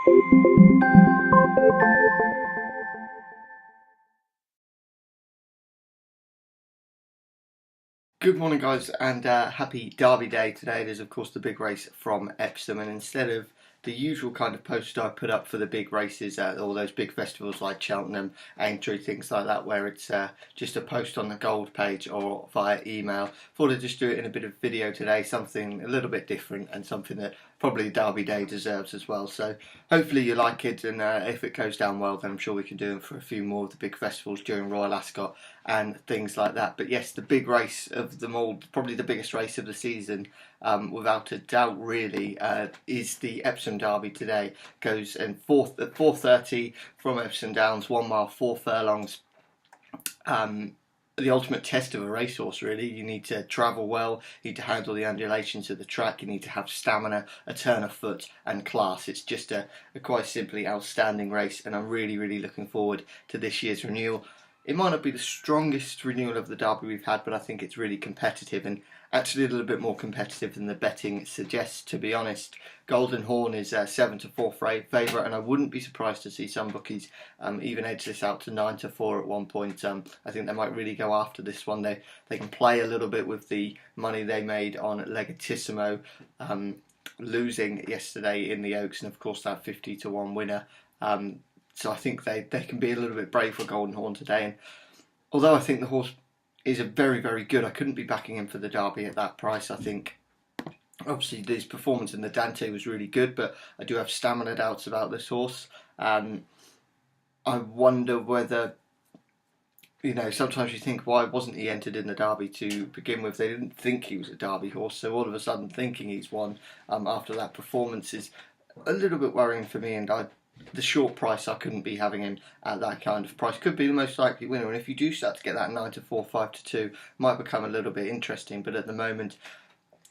Good morning, guys, and happy Derby Day today. It is, of course, the big race from Epsom, and instead of the usual kind of poster I put up for the big races at all those big festivals like Cheltenham, Aintree, things like that, where it's just a post on the gold page or via email, thought I'd just do it in a bit of video today, something a little bit different and something that probably Derby Day deserves as well. So hopefully you like it, and if it goes down well, then I'm sure we can do them for a few more of the big festivals during Royal Ascot and things like that. But yes, the big race of them all, probably the biggest race of the season, without a doubt, really, is the Epsom Derby today. Goes in at 4:30 from Epsom Downs, 1 mile, 4 furlongs. The ultimate test of a racehorse, really. You need to travel well, you need to handle the undulations of the track, you need to have stamina, a turn of foot and class. It's just a quite simply outstanding race, and I'm really looking forward to this year's renewal. It might not be the strongest renewal of the Derby we've had, but I think it's really competitive, and actually a little bit more competitive than the betting suggests, to be honest. Golden Horn is 7-4 favourite, and I wouldn't be surprised to see some bookies even edge this out to 9-4 at one point. I think they might really go after this one. They can play a little bit with the money they made on Legatissimo, losing yesterday in the Oaks, and of course that 50-1 winner. So I think they can be a little bit brave for Golden Horn today. And although I think the horse is a very good, I couldn't be backing him for the Derby at that price. I think obviously his performance in the Dante was really good, but I do have stamina doubts about this horse. I wonder whether, sometimes you think, why wasn't he entered in the Derby to begin with? They didn't think he was a Derby horse, so all of a sudden thinking he's won after that performance is a little bit worrying for me, and the short price, I couldn't be having him at that kind of price. Could be the most likely winner, and if you do start to get that 9-4, 5-2, might become a little bit interesting. But at the moment,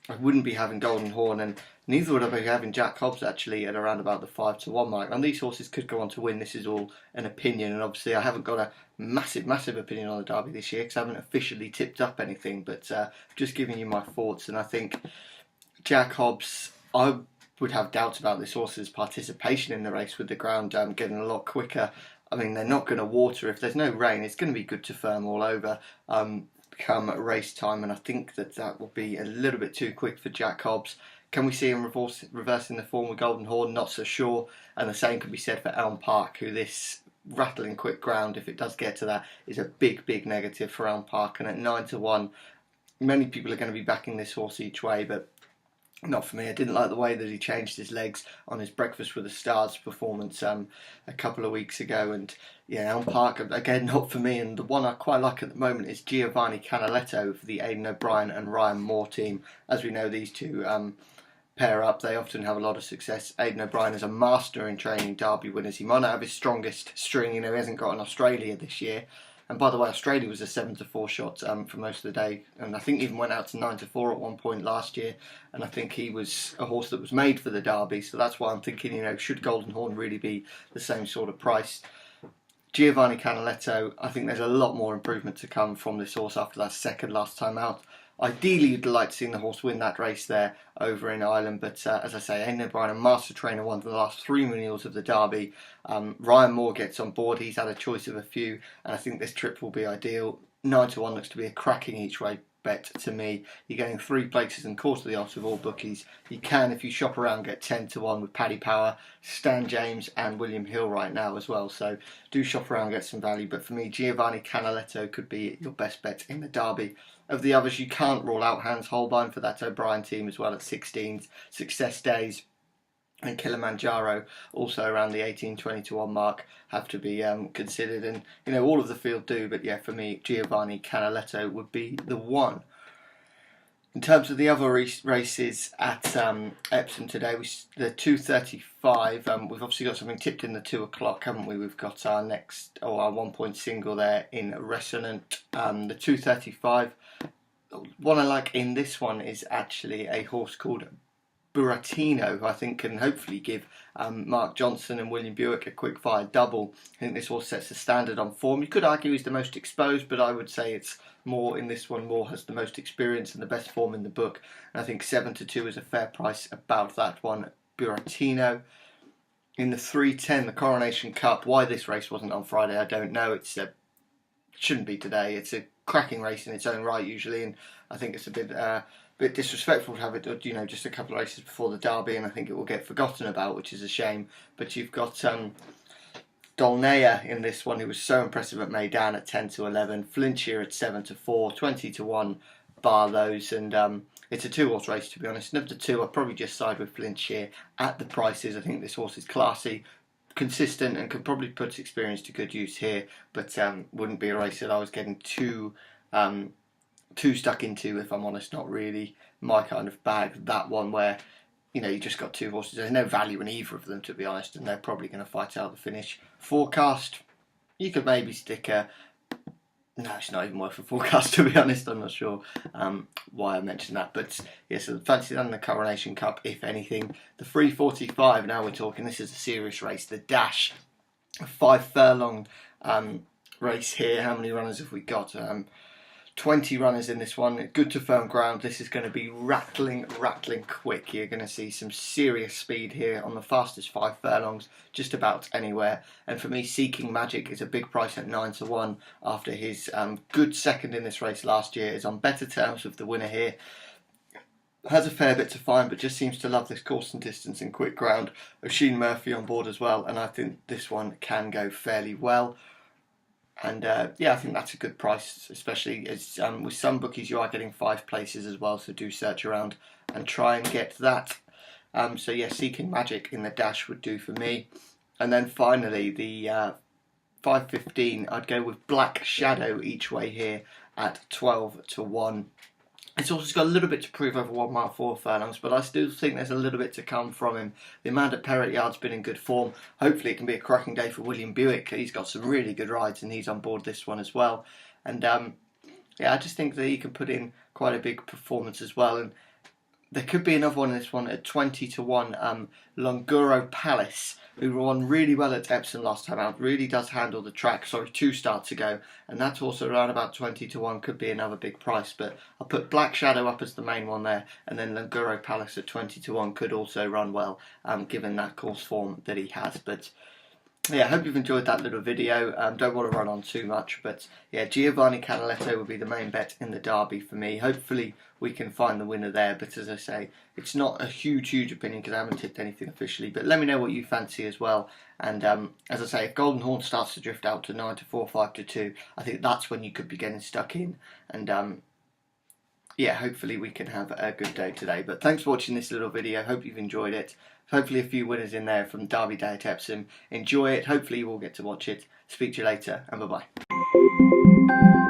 I wouldn't be having Golden Horn, and neither would I be having Jack Hobbs actually at around about the 5-1 mark. And these horses could go on to win. This is all an opinion, and obviously I haven't got a massive opinion on the Derby this year because I haven't officially tipped up anything, but just giving you my thoughts. And I think Jack Hobbs, I would have doubts about this horse's participation in the race with the ground getting a lot quicker. I mean, they're not going to water. If there's no rain, it's going to be good to firm all over come race time, and I think that will be a little bit too quick for Jack Hobbs. Can we see him reversing the form with Golden Horn? Not so sure, and the same could be said for Elm Park, who this rattling quick ground, if it does get to that, is a big negative for Elm Park. And at 9-1, many people are going to be backing this horse each way, but not for me. I didn't like the way that he changed his legs on his Breakfast with the Stars performance a couple of weeks ago. And yeah, Elm Park, again, not for me. And the one I quite like at the moment is Giovanni Canaletto for the Aidan O'Brien and Ryan Moore team. As we know, these two pair up. They often have a lot of success. Aidan O'Brien is a master in training Derby winners. He might not have his strongest string. He hasn't got an Australia this year. And by the way, Australia was a 7-4 shot for most of the day, and I think even went out to 9-4 at one point last year. And I think he was a horse that was made for the Derby, so that's why I'm thinking, should Golden Horn really be the same sort of price? Giovanni Canaletto, I think there's a lot more improvement to come from this horse after that second last time out. Ideally, you'd like to see the horse win that race there over in Ireland, but as I say, Aidan O'Brien, a master trainer, won the last 3 renewals of the Derby. Ryan Moore gets on board. He's had a choice of a few, and I think this trip will be ideal. 9-1 looks to be a cracking each way bet to me. You're getting 3 places and quarter of the odds of all bookies. You can, if you shop around, get 10-1 with Paddy Power, Stan James and William Hill right now as well. So do shop around, get some value. But for me, Giovanni Canaletto could be your best bet in the Derby. Of the others, you can't rule out Hans Holbein for that O'Brien team as well at 16s. Success Days and Kilimanjaro, also around the 18-20-1 mark, have to be considered. And, all of the field do. But yeah, for me, Giovanni Canaletto would be the one. In terms of the other races at Epsom today, the 2:35. We've obviously got something tipped in the 2 o'clock, haven't we? We've got our our 1 point single there in Resonant. The 2:35. What I like in this one is actually a horse called Buratino, who I think can hopefully give Mark Johnson and William Buick a quick fire double. I think this horse sets the standard on form. You could argue he's the most exposed, but I would say it's Moore in this one. Moore has the most experience and the best form in the book. And I think 7-2 is a fair price about that one. Buratino. in the 3:10, the Coronation Cup. Why this race wasn't on Friday, I don't know. It shouldn't be today. It's a cracking race in its own right usually, and I think it's a bit disrespectful to have it, just a couple of races before the Derby, and I think it will get forgotten about, which is a shame. But you've got Dolnaya in this one, who was so impressive at Meydan at 10-11, Flintshire at 7-4, 20-1 bar those, and it's a 2-horse race, to be honest. And of the two, I'd probably just side with Flintshire at the prices. I think this horse is classy, consistent, and could probably put experience to good use here, but wouldn't be a race that I was getting too stuck into, if I'm honest. Not really my kind of bag, that one where you just got two horses. There's no value in either of them, to be honest, and they're probably going to fight out the finish. Forecast, you could maybe stick a... No, it's not even worth a forecast, to be honest. I'm not sure why I mentioned that. But yeah, so fancy that in the Coronation Cup, if anything. The 3:45, now we're talking. This is a serious race. The Dash, a 5 furlong race here. How many runners have we got? 20 runners in this one. Good to firm ground. This is going to be rattling quick. You're going to see some serious speed here on the fastest 5 furlongs, just about anywhere. And for me, Seeking Magic is a big price at 9-1 after his good second in this race last year. Is on better terms with the winner here. Has a fair bit to find, but just seems to love this course and distance and quick ground. Oisin Murphy on board as well, and I think this one can go fairly well. And yeah, I think that's a good price, especially as with some bookies you are getting 5 places as well, so do search around and try and get that. So yeah, Seeking Magic in the Dash would do for me. And then finally, the 5:15, I'd go with Black Shadow each way here at 12-1. It's also got a little bit to prove over 1 mile 4 furlongs, but I still think there's a little bit to come from him. The Amanda Perrott Yard's been in good form. Hopefully it can be a cracking day for William Buick. He's got some really good rides and he's on board this one as well. And yeah, I just think that he can put in quite a big performance as well. And there could be another one in this one at 20-1, Longuro Palace, who won really well at Epsom last time out. Really does handle the track. Sorry, 2 starts ago. And that's also around about 20-1. Could be another big price. But I'll put Black Shadow up as the main one there. And then Longuro Palace at 20-1 could also run well, given that course form that he has. But yeah, I hope you've enjoyed that little video. Don't want to run on too much, but yeah, Giovanni Canaletto will be the main bet in the Derby for me. Hopefully we can find the winner there, but as I say, it's not a huge opinion because I haven't tipped anything officially, but let me know what you fancy as well. And as I say, if Golden Horn starts to drift out to 9-4, 5-2, I think that's when you could be getting stuck in. And yeah, hopefully we can have a good day today. But thanks for watching this little video. Hope you've enjoyed it. Hopefully a few winners in there from Derby Day at Epsom. Enjoy it. Hopefully you will get to watch it. Speak to you later, and bye-bye.